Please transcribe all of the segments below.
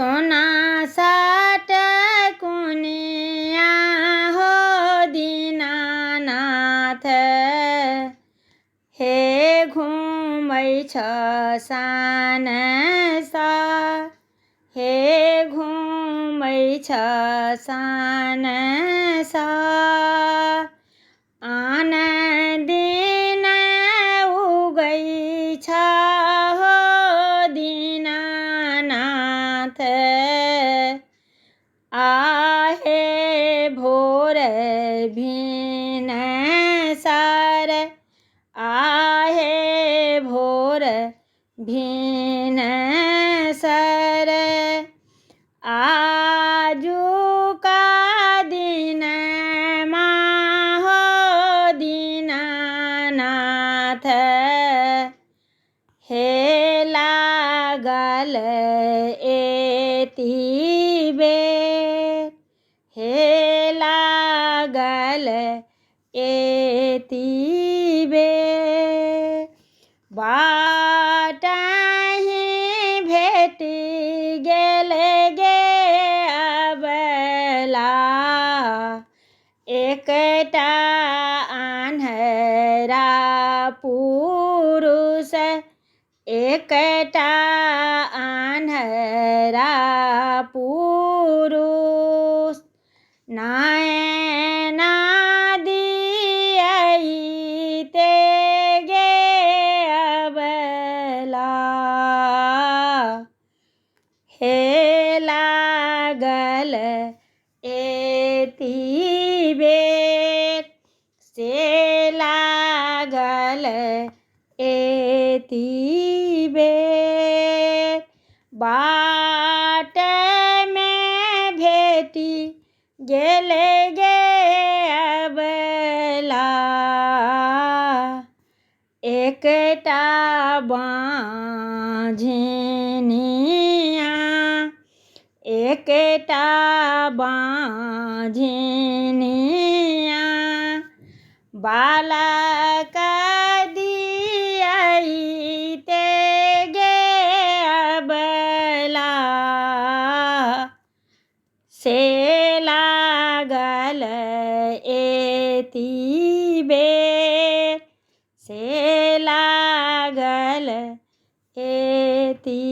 सोना साट कुनिया हो दीनानाथ, हे घुमै छ सानसार, हे घुमै छ सानसार। आन दिन उगै छ हो दीनानाथ, आहे भोर भिनसार, आहे भोर भिनसार। आजुका दिनमा हो दीनानाथ, हे लागल एति बेर, हे लागल एति बेर। बाटहि भेटि गेल गे अबला, एकटा आन्हरा पुरुष, एकटा आन्हरा पुरुष। नयना दियैते गे अबला, हे लागल एति बेर, से लागल एति बेर। बाट में भेटि गेल गे अबला, एकटा बाँझनिया, एकटा बाँझनिया। बालक दियैते गे अबला, से लागल एति बेर, से लागल एति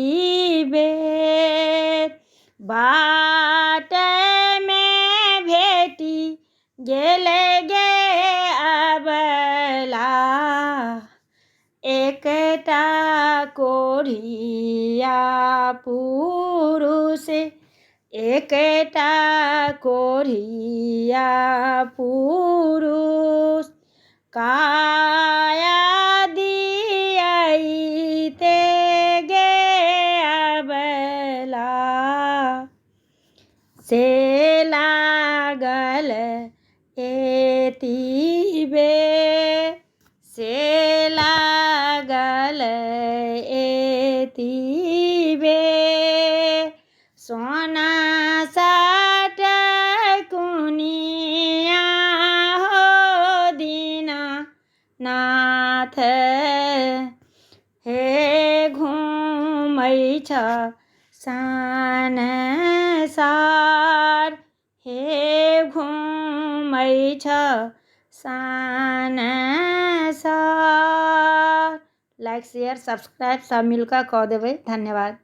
बेर। बाट में भेटि गेल गे अबला, एकटा कोढ़िया पुरुष, एकटा कोढ़िया पुरुष। काया दियैते गे अबला, से लागल एति बेर, से लागल एति बेर। सोना साट कुनिया हो दीनानाथ, हे घुमै छ सानसार, हे घुमै छ सानसार। लाइक शेयर सब्सक्राइब सब मिलकर कऽ देबै। धन्यवाद।